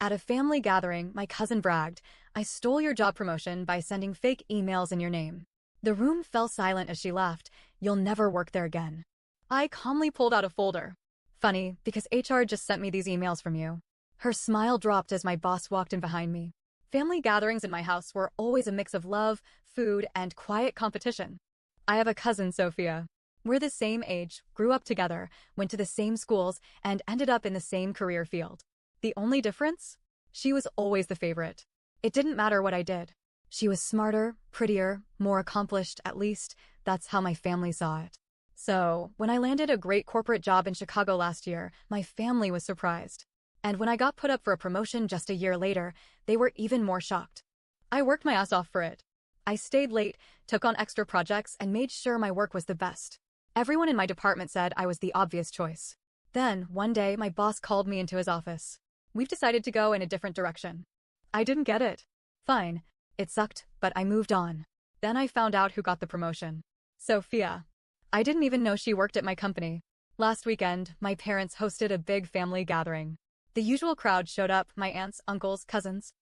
At a family gathering, my cousin bragged, "I stole your job promotion by sending fake emails in your name." The room fell silent as she laughed. "You'll never work there again." I calmly pulled out a folder. "Funny, because HR just sent me these emails from you." Her smile dropped as my boss walked in behind me. Family gatherings at my house were always a mix of love, food, and quiet competition. I have a cousin, Sophia. We're the same age, grew up together, went to the same schools, and ended up in the same career field. The only difference? She was always the favorite. It didn't matter what I did. She was smarter, prettier, more accomplished, at least that's how my family saw it. So, when I landed a great corporate job in Chicago last year, my family was surprised. And when I got put up for a promotion just a year later, they were even more shocked. I worked my ass off for it. I stayed late, took on extra projects, and made sure my work was the best. Everyone in my department said I was the obvious choice. Then, one day, my boss called me into his office. "We've decided to go in a different direction." I didn't get it. Fine. It sucked, but I moved on. Then I found out who got the promotion. Sophia. I didn't even know she worked at my company. Last weekend, my parents hosted a big family gathering. The usual crowd showed up, my aunts, uncles, cousins.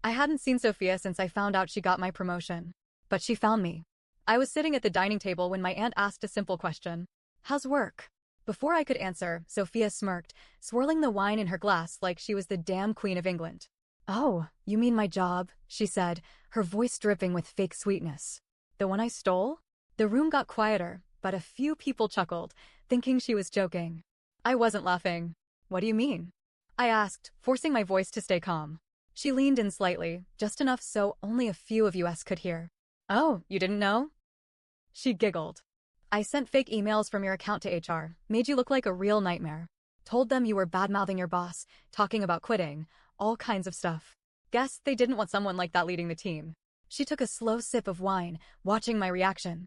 I hadn't seen Sophia since I found out she got my promotion. But she found me. I was sitting at the dining table when my aunt asked a simple question. "How's work?" Before I could answer, Sophia smirked, swirling the wine in her glass like she was the damn Queen of England. "Oh, you mean my job," she said, her voice dripping with fake sweetness. "The one I stole?" The room got quieter, but a few people chuckled, thinking she was joking. I wasn't laughing. "What do you mean?" I asked, forcing my voice to stay calm. She leaned in slightly, just enough so only a few of us could hear. "Oh, you didn't know?" She giggled. "I sent fake emails from your account to HR, made you look like a real nightmare. Told them you were bad-mouthing your boss, talking about quitting, all kinds of stuff. Guess they didn't want someone like that leading the team." She took a slow sip of wine, watching my reaction.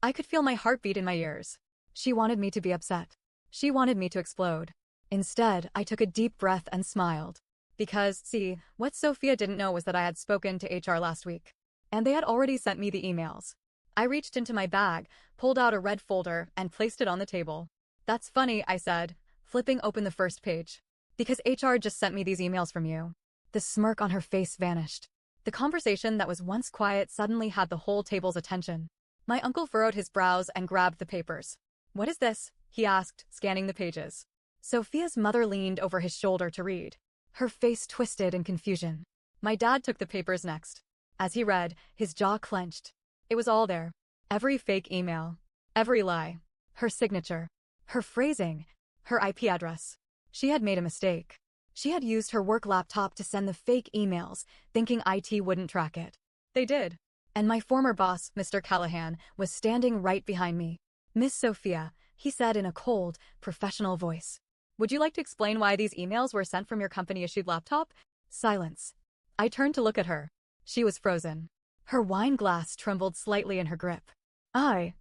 I could feel my heartbeat in my ears. She wanted me to be upset. She wanted me to explode. Instead, I took a deep breath and smiled. Because, see, what Sophia didn't know was that I had spoken to HR last week. And they had already sent me the emails. I reached into my bag, pulled out a red folder, and placed it on the table. "That's funny," I said, flipping open the first page. "Because HR just sent me these emails from you." The smirk on her face vanished. The conversation that was once quiet suddenly had the whole table's attention. My uncle furrowed his brows and grabbed the papers. "What is this?" he asked, scanning the pages. Sophia's mother leaned over his shoulder to read. Her face twisted in confusion. My dad took the papers next. As he read, his jaw clenched. It was all there. Every fake email. Every lie. Her signature. Her phrasing. Her IP address. She had made a mistake. She had used her work laptop to send the fake emails, thinking IT wouldn't track it. They did. And my former boss, Mr. Callahan, was standing right behind me. "Miss Sophia," he said in a cold, professional voice. "Would you like to explain why these emails were sent from your company-issued laptop?" Silence. I turned to look at her. She was frozen. Her wine glass trembled slightly in her grip. I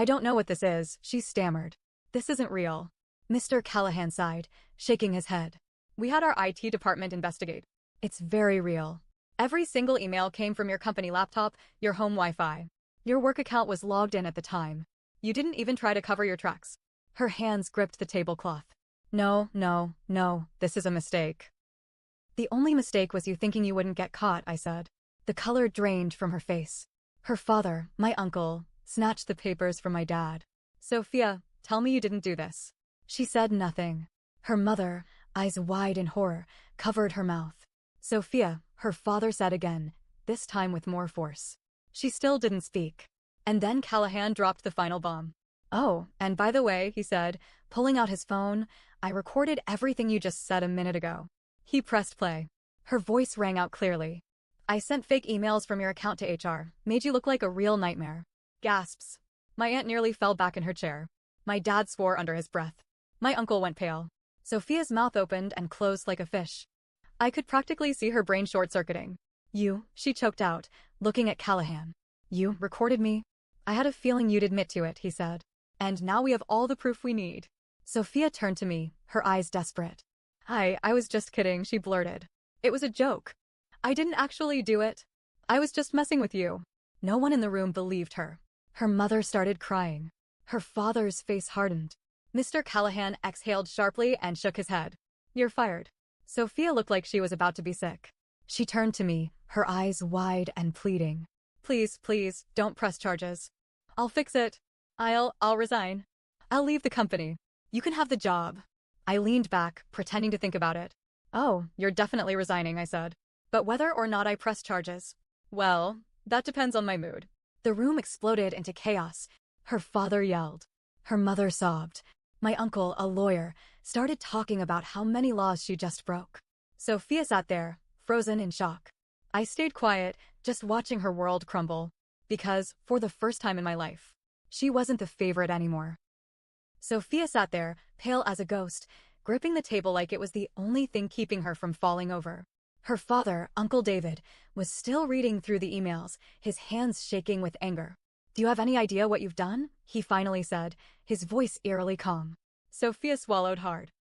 don't know what this is," she stammered. "This isn't real." Mr. Callahan sighed, shaking his head. "We had our IT department investigate. It's very real. Every single email came from your company laptop, your home Wi-Fi. Your work account was logged in at the time. You didn't even try to cover your tracks." Her hands gripped the tablecloth. No, this is a mistake." "The only mistake was you thinking you wouldn't get caught," I said. The color drained from her face. Her father, my uncle, snatched the papers from my dad. "Sophia, tell me you didn't do this." She said nothing. Her mother, eyes wide in horror, covered her mouth. "Sophia," her father said again, this time with more force. She still didn't speak. And then Callahan dropped the final bomb. "Oh, and by the way," he said, pulling out his phone, "I recorded everything you just said a minute ago." He pressed play. Her voice rang out clearly. "I sent fake emails from your account to HR, made you look like a real nightmare." Gasps. My aunt nearly fell back in her chair. My dad swore under his breath. My uncle went pale. Sophia's mouth opened and closed like a fish. I could practically see her brain short-circuiting. "You," she choked out, looking at Callahan. "You recorded me?" "I had a feeling you'd admit to it," he said. "And now we have all the proof we need." Sophia turned to me, her eyes desperate. I was just kidding," she blurted. "It was a joke. I didn't actually do it. I was just messing with you." No one in the room believed her. Her mother started crying. Her father's face hardened. Mr. Callahan exhaled sharply and shook his head. "You're fired." Sophia looked like she was about to be sick. She turned to me, her eyes wide and pleading. Please, please, don't press charges. I'll fix it. I'll resign. I'll leave the company. You can have the job. I leaned back, pretending to think about it. Oh, you're definitely resigning, I said. But whether or not I press charges, well, that depends on my mood. The room exploded into chaos. Her father yelled. Her mother sobbed. My uncle, a lawyer, started talking about how many laws she just broke. Sophia sat there, frozen in shock. I stayed quiet, just watching her world crumble. Because, for the first time in my life, she wasn't the favorite anymore. Sophia sat there, pale as a ghost, gripping the table like it was the only thing keeping her from falling over. Her father, Uncle David, was still reading through the emails, his hands shaking with anger. Do you have any idea what you've done? He finally said, his voice eerily calm. Sophia swallowed hard.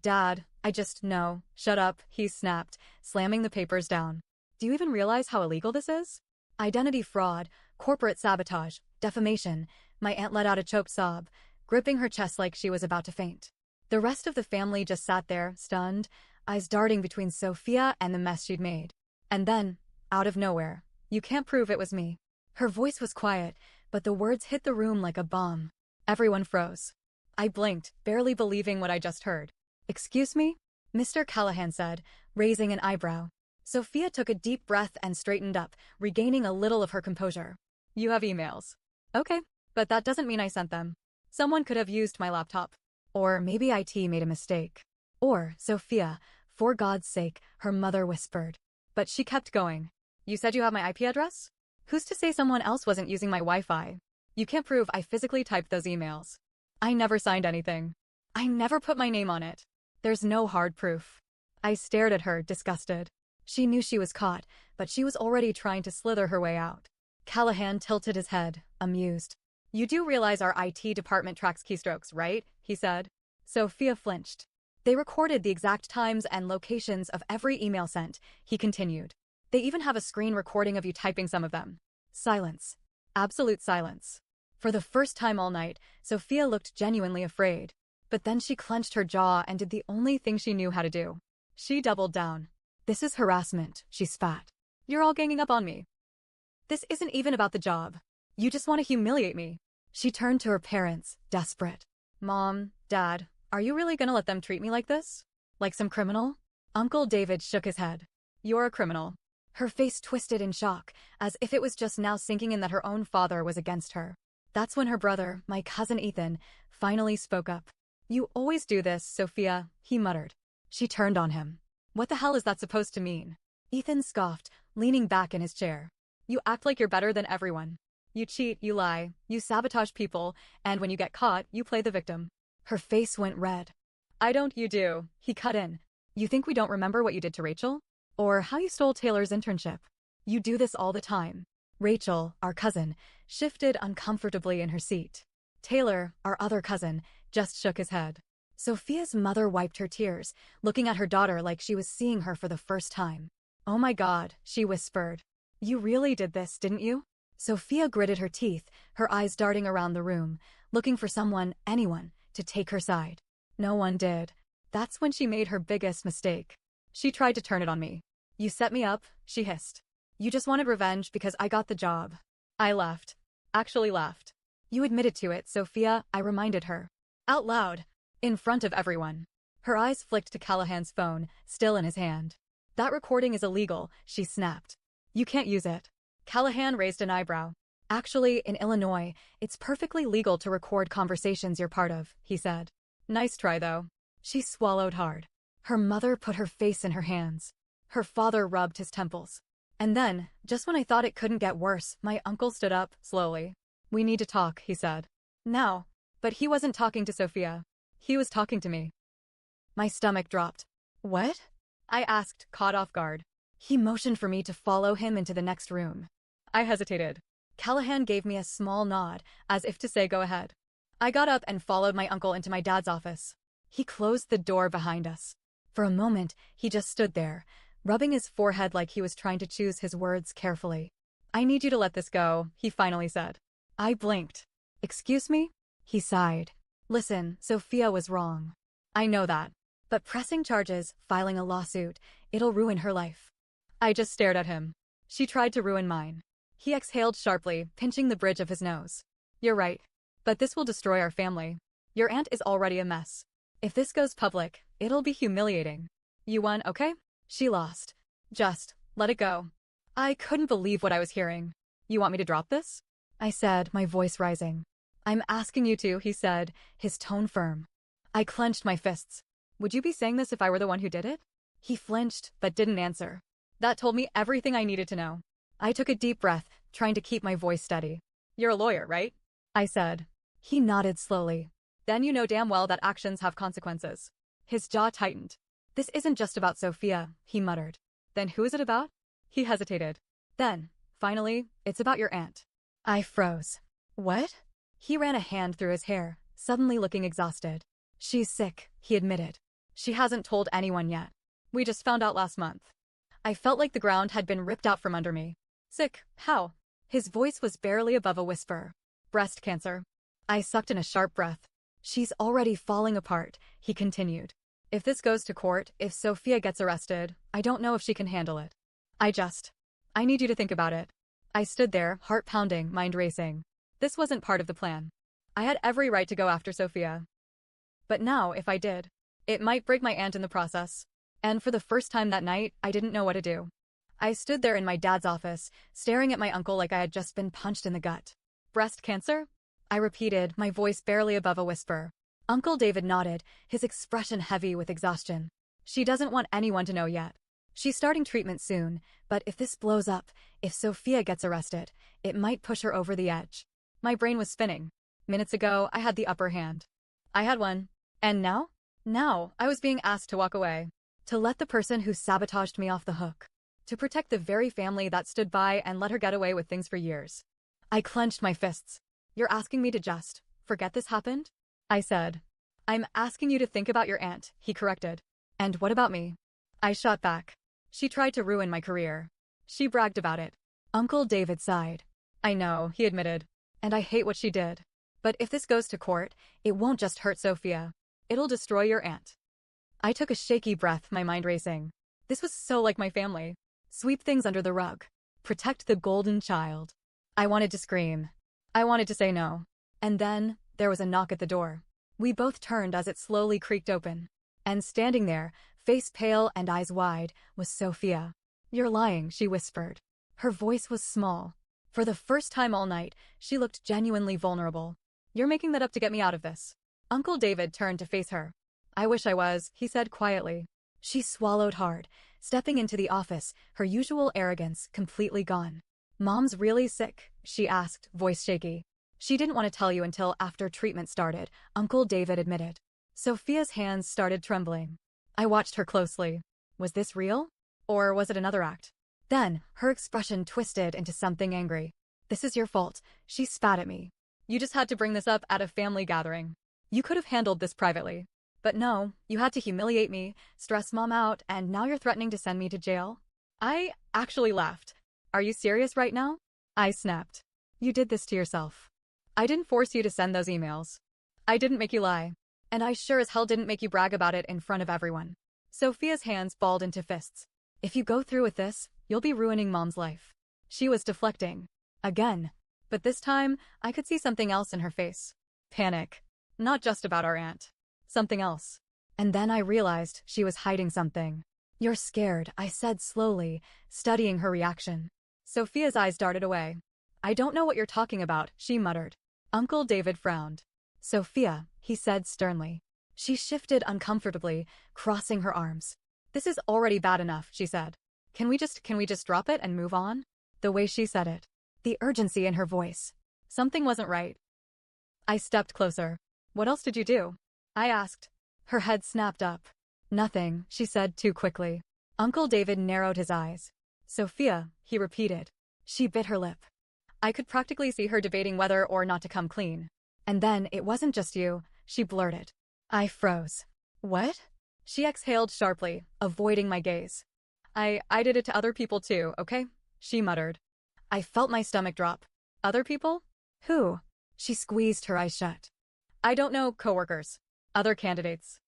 Dad, I just know. Shut up, he snapped, slamming the papers down. Do you even realize how illegal this is? Identity fraud, corporate sabotage, defamation. My aunt let out a choked sob, gripping her chest like she was about to faint. The rest of the family just sat there, stunned, eyes darting between Sophia and the mess she'd made. And then, out of nowhere, you can't prove it was me. Her voice was quiet, but the words hit the room like a bomb. Everyone froze. I blinked, barely believing what I just heard. Excuse me? Mr. Callahan said, raising an eyebrow. Sophia took a deep breath and straightened up, regaining a little of her composure. You have emails. Okay, but that doesn't mean I sent them. Someone could have used my laptop. Or maybe IT made a mistake. Or, Sophia, for God's sake, her mother whispered. But she kept going. You said you have my IP address? Who's to say someone else wasn't using my Wi-Fi? You can't prove I physically typed those emails. I never signed anything. I never put my name on it. There's no hard proof. I stared at her, disgusted. She knew she was caught, but she was already trying to slither her way out. Callahan tilted his head, amused. You do realize our IT department tracks keystrokes, right? He said. Sophia flinched. They recorded the exact times and locations of every email sent, he continued. They even have a screen recording of you typing some of them. Silence. Absolute silence. For the first time all night, Sophia looked genuinely afraid. But then she clenched her jaw and did the only thing she knew how to do. She doubled down. This is harassment, she spat. You're all ganging up on me. This isn't even about the job. You just want to humiliate me. She turned to her parents, desperate. Mom, Dad, are you really gonna let them treat me like this? Like some criminal? Uncle David shook his head. You're a criminal. Her face twisted in shock, as if it was just now sinking in that her own father was against her. That's when her brother, my cousin Ethan, finally spoke up. You always do this, Sophia, he muttered. She turned on him. What the hell is that supposed to mean? Ethan scoffed, leaning back in his chair. You act like you're better than everyone. You cheat, you lie, you sabotage people, and when you get caught, you play the victim. Her face went red. I don't, you do, he cut in. You think we don't remember what you did to Rachel? Or how you stole Taylor's internship? You do this all the time. Rachel, our cousin, shifted uncomfortably in her seat. Taylor, our other cousin, just shook his head. Sophia's mother wiped her tears, looking at her daughter like she was seeing her for the first time. Oh my God, she whispered. You really did this, didn't you? Sophia gritted her teeth, her eyes darting around the room, looking for someone, anyone, to take her side. No one did. That's when she made her biggest mistake. She tried to turn it on me. You set me up, she hissed. You just wanted revenge because I got the job. I laughed. Actually laughed. You admitted to it, Sophia, I reminded her. Out loud. In front of everyone. Her eyes flicked to Callahan's phone, still in his hand. That recording is illegal, she snapped. You can't use it. Callahan raised an eyebrow. Actually, in Illinois, it's perfectly legal to record conversations you're part of, he said. Nice try, though. She swallowed hard. Her mother put her face in her hands. Her father rubbed his temples. And then, just when I thought it couldn't get worse, my uncle stood up, slowly. We need to talk, he said. Now. But he wasn't talking to Sophia. He was talking to me. My stomach dropped. What? I asked, caught off guard. He motioned for me to follow him into the next room. I hesitated. Callahan gave me a small nod, as if to say go ahead. I got up and followed my uncle into my dad's office. He closed the door behind us. For a moment, he just stood there, rubbing his forehead like he was trying to choose his words carefully. I need you to let this go, he finally said. I blinked. Excuse me? He sighed. Listen, Sophia was wrong. I know that. But pressing charges, filing a lawsuit, it'll ruin her life. I just stared at him. She tried to ruin mine. He exhaled sharply, pinching the bridge of his nose. You're right. But this will destroy our family. Your aunt is already a mess. If this goes public, it'll be humiliating. You won, okay? She lost. Just let it go. I couldn't believe what I was hearing. You want me to drop this? I said, my voice rising. I'm asking you to, he said, his tone firm. I clenched my fists. Would you be saying this if I were the one who did it? He flinched, but didn't answer. That told me everything I needed to know. I took a deep breath, trying to keep my voice steady. You're a lawyer, right? I said. He nodded slowly. Then you know damn well that actions have consequences. His jaw tightened. This isn't just about Sophia, he muttered. Then who is it about? He hesitated. Then, finally, it's about your aunt. I froze. What? He ran a hand through his hair, suddenly looking exhausted. She's sick, he admitted. She hasn't told anyone yet. We just found out last month. I felt like the ground had been ripped out from under me. Sick? How? His voice was barely above a whisper. Breast cancer. I sucked in a sharp breath. She's already falling apart, he continued. If this goes to court, if Sophia gets arrested, I don't know if she can handle it. I need you to think about it. I stood there, heart pounding, mind racing. This wasn't part of the plan. I had every right to go after Sophia. But now, if I did, it might break my aunt in the process. And for the first time that night, I didn't know what to do. I stood there in my dad's office, staring at my uncle like I had just been punched in the gut. Breast cancer? I repeated, my voice barely above a whisper. Uncle David nodded, his expression heavy with exhaustion. She doesn't want anyone to know yet. She's starting treatment soon, but if this blows up, if Sophia gets arrested, it might push her over the edge. My brain was spinning. Minutes ago, I had the upper hand. I had one. And now? Now, I was being asked to walk away. To let the person who sabotaged me off the hook. To protect the very family that stood by and let her get away with things for years. I clenched my fists. You're asking me to just forget this happened? I said. I'm asking you to think about your aunt, he corrected. And what about me? I shot back. She tried to ruin my career. She bragged about it. Uncle David sighed. I know, he admitted. And I hate what she did. But if this goes to court, it won't just hurt Sophia. It'll destroy your aunt. I took a shaky breath, my mind racing. This was so like my family. Sweep things under the rug. Protect the golden child. I wanted to scream. I wanted to say no. And then, there was a knock at the door. We both turned as it slowly creaked open. And standing there, face pale and eyes wide, was Sophia. You're lying, she whispered. Her voice was small. For the first time all night, she looked genuinely vulnerable. You're making that up to get me out of this. Uncle David turned to face her. I wish I was, he said quietly. She swallowed hard, stepping into the office, her usual arrogance completely gone. Mom's really sick, she asked, voice shaky. She didn't want to tell you until after treatment started, Uncle David admitted. Sophia's hands started trembling. I watched her closely. Was this real? Or was it another act? Then, her expression twisted into something angry. This is your fault, she spat at me. You just had to bring this up at a family gathering. You could have handled this privately. But no, you had to humiliate me, stress Mom out, and now you're threatening to send me to jail? I actually laughed. Are you serious right now? I snapped. You did this to yourself. I didn't force you to send those emails. I didn't make you lie. And I sure as hell didn't make you brag about it in front of everyone. Sophia's hands balled into fists. If you go through with this, you'll be ruining Mom's life. She was deflecting. Again. But this time, I could see something else in her face. Panic. Not just about our aunt. Something else. And then I realized she was hiding something. You're scared, I said slowly, studying her reaction. Sophia's eyes darted away. I don't know what you're talking about, she muttered. Uncle David frowned. Sophia, he said sternly. She shifted uncomfortably, crossing her arms. This is already bad enough, she said. Can we just drop it and move on? The way she said it. The urgency in her voice. Something wasn't right. I stepped closer. What else did you do? I asked. Her head snapped up. Nothing, she said too quickly. Uncle David narrowed his eyes. Sophia, he repeated. She bit her lip. I could practically see her debating whether or not to come clean. And then, it wasn't just you, she blurted. I froze. What? She exhaled sharply, avoiding my gaze. I did it to other people too, okay? She muttered. I felt my stomach drop. Other people? Who? She squeezed her eyes shut. I don't know, coworkers. Other candidates.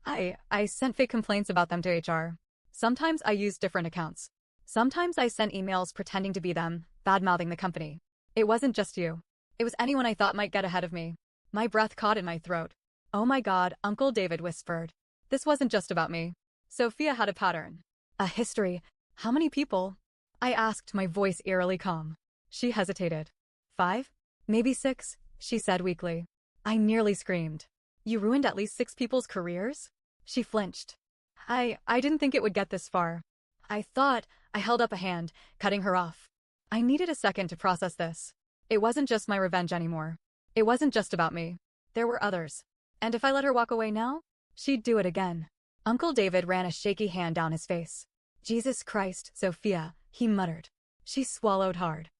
I sent fake complaints about them to HR. Sometimes I used different accounts. Sometimes I sent emails pretending to be them, bad-mouthing the company. It wasn't just you. It was anyone I thought might get ahead of me. My breath caught in my throat. Oh my God, Uncle David whispered. This wasn't just about me. Sophia had a pattern. A history. How many people? I asked, my voice eerily calm. She hesitated. 5? Maybe 6, she said weakly. I nearly screamed. You ruined at least 6 people's careers? She flinched. I didn't think it would get this far. I held up a hand, cutting her off. I needed a second to process this. It wasn't just my revenge anymore. It wasn't just about me. There were others. And if I let her walk away now, she'd do it again. Uncle David ran a shaky hand down his face. Jesus Christ, Sophia, he muttered. She swallowed hard.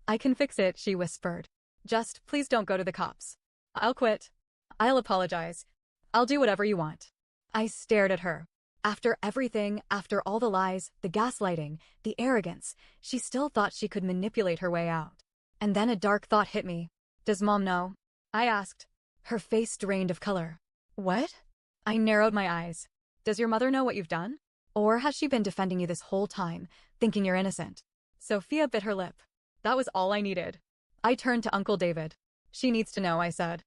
I can fix it, she whispered. Just, please don't go to the cops. I'll quit. I'll apologize. I'll do whatever you want. I stared at her. After everything, after all the lies, the gaslighting, the arrogance, she still thought she could manipulate her way out. And then a dark thought hit me. Does Mom know? I asked. Her face drained of color. What? I narrowed my eyes. Does your mother know what you've done? Or has she been defending you this whole time, thinking you're innocent? Sophia bit her lip. That was all I needed. I turned to Uncle David. She needs to know, I said.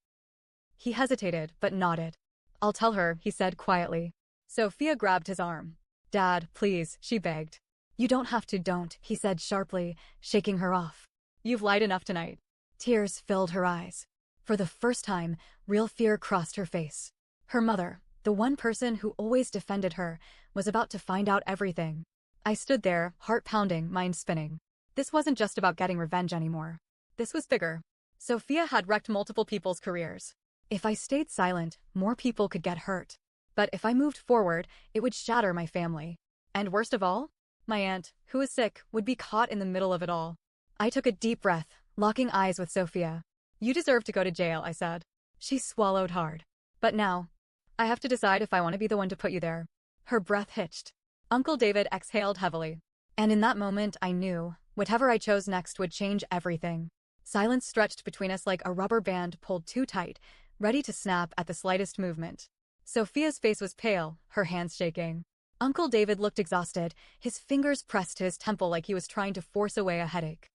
He hesitated, but nodded. I'll tell her, he said quietly. Sophia grabbed his arm. Dad, please, she begged. You don't have to, don't, he said sharply, shaking her off. You've lied enough tonight. Tears filled her eyes. For the first time, real fear crossed her face. Her mother, the one person who always defended her, was about to find out everything. I stood there, heart pounding, mind spinning. This wasn't just about getting revenge anymore. This was bigger. Sophia had wrecked multiple people's careers. If I stayed silent, more people could get hurt. But if I moved forward, it would shatter my family. And worst of all, my aunt, who was sick, would be caught in the middle of it all. I took a deep breath, locking eyes with Sophia. You deserve to go to jail, I said. She swallowed hard. But now, I have to decide if I want to be the one to put you there. Her breath hitched. Uncle David exhaled heavily. And in that moment, I knew, whatever I chose next would change everything. Silence stretched between us like a rubber band pulled too tight, ready to snap at the slightest movement. Sophia's face was pale, her hands shaking. Uncle David looked exhausted, his fingers pressed to his temple like he was trying to force away a headache.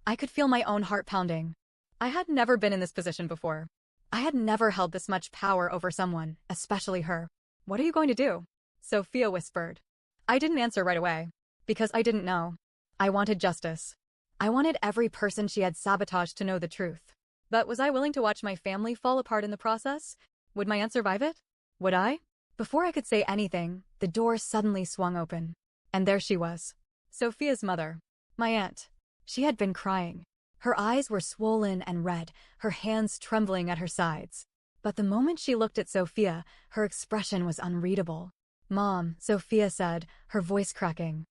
I could feel my own heart pounding. I had never been in this position before. I had never held this much power over someone, especially her. What are you going to do? Sophia whispered. I didn't answer right away, because I didn't know. I wanted justice. I wanted every person she had sabotaged to know the truth. But was I willing to watch my family fall apart in the process? Would my aunt survive it? Would I? Before I could say anything, the door suddenly swung open. And there she was. Sophia's mother. My aunt. She had been crying. Her eyes were swollen and red, her hands trembling at her sides. But the moment she looked at Sophia, her expression was unreadable. Mom, Sophia said, her voice cracking.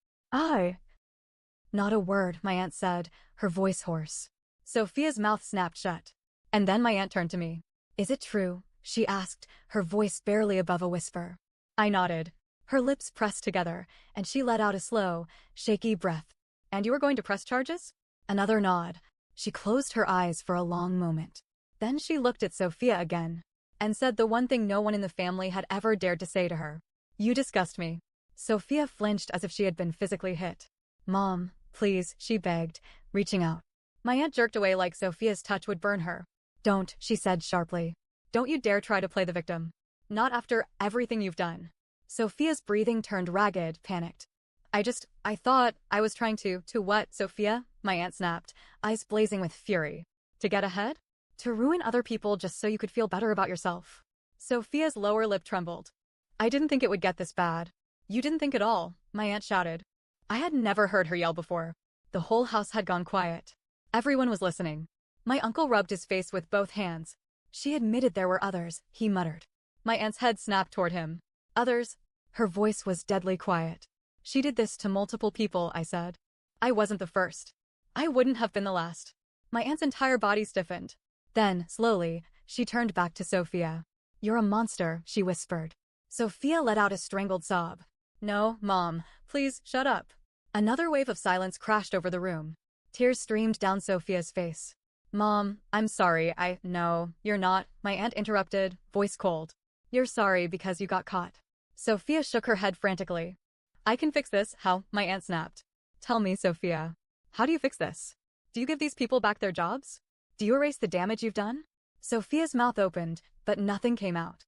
Not a word, my aunt said, her voice hoarse. Sophia's mouth snapped shut. And then my aunt turned to me. Is it true? She asked, her voice barely above a whisper. I nodded. Her lips pressed together, and she let out a slow, shaky breath. And you were going to press charges? Another nod. She closed her eyes for a long moment. Then she looked at Sophia again, and said the one thing no one in the family had ever dared to say to her. You disgust me. Sophia flinched as if she had been physically hit. Mom, please, she begged, reaching out. My aunt jerked away like Sophia's touch would burn her. Don't, she said sharply. Don't you dare try to play the victim. Not after everything you've done. Sophia's breathing turned ragged, panicked. I thought I was trying to what, Sophia? My aunt snapped, eyes blazing with fury. To get ahead? To ruin other people just so you could feel better about yourself. Sophia's lower lip trembled. I didn't think it would get this bad. You didn't think at all, my aunt shouted. I had never heard her yell before. The whole house had gone quiet. Everyone was listening. My uncle rubbed his face with both hands. She admitted there were others, he muttered. My aunt's head snapped toward him. Others? Her voice was deadly quiet. She did this to multiple people, I said. I wasn't the first. I wouldn't have been the last. My aunt's entire body stiffened. Then, slowly, she turned back to Sophia. You're a monster, she whispered. Sophia let out a strangled sob. No, Mom, please, shut up. Another wave of silence crashed over the room. Tears streamed down Sophia's face. Mom, I'm sorry, No, you're not, my aunt interrupted, voice cold. You're sorry because you got caught. Sophia shook her head frantically. I can fix this. How? My aunt snapped. Tell me, Sophia. How do you fix this? Do you give these people back their jobs? Do you erase the damage you've done? Sophia's mouth opened, but nothing came out.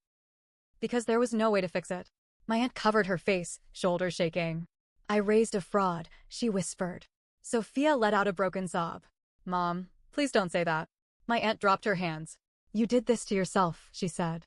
Because there was no way to fix it. My aunt covered her face, shoulders shaking. I raised a fraud, she whispered. Sophia let out a broken sob. Mom, please don't say that. My aunt dropped her hands. You did this to yourself, she said.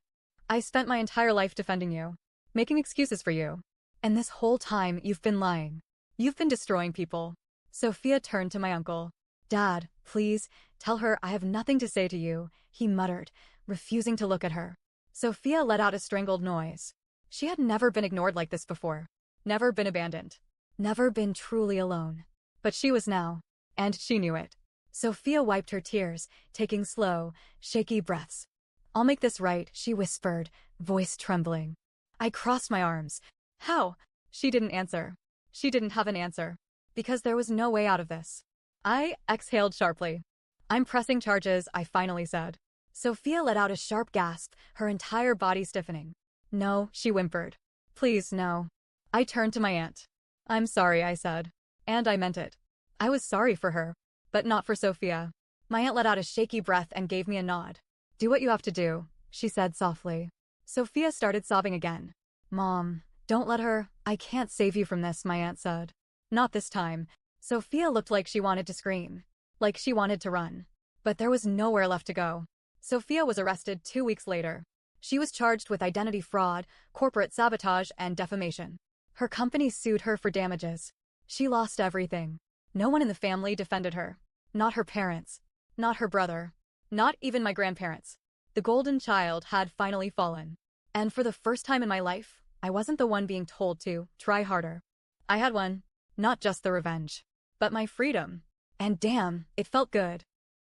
I spent my entire life defending you, making excuses for you. And this whole time you've been lying. You've been destroying people. Sophia turned to my uncle. Dad, please, tell her I have nothing to say to you, he muttered, refusing to look at her. Sophia let out a strangled noise. She had never been ignored like this before. Never been abandoned. Never been truly alone. But she was now. And she knew it. Sophia wiped her tears, taking slow, shaky breaths. I'll make this right, she whispered, voice trembling. I crossed my arms. How? She didn't answer. She didn't have an answer. Because there was no way out of this. I exhaled sharply. I'm pressing charges, I finally said. Sophia let out a sharp gasp, her entire body stiffening. No, she whimpered. Please, no. I turned to my aunt. I'm sorry, I said. And I meant it. I was sorry for her. But not for Sophia. My aunt let out a shaky breath and gave me a nod. Do what you have to do, she said softly. Sophia started sobbing again. Mom, don't let her. I can't save you from this, my aunt said. Not this time. Sophia looked like she wanted to scream. Like she wanted to run. But there was nowhere left to go. Sophia was arrested 2 weeks later. She was charged with identity fraud, corporate sabotage, and defamation. Her company sued her for damages. She lost everything. No one in the family defended her. Not her parents. Not her brother. Not even my grandparents. The golden child had finally fallen. And for the first time in my life, I wasn't the one being told to try harder. I had won. Not just the revenge. But my freedom. And damn, it felt good.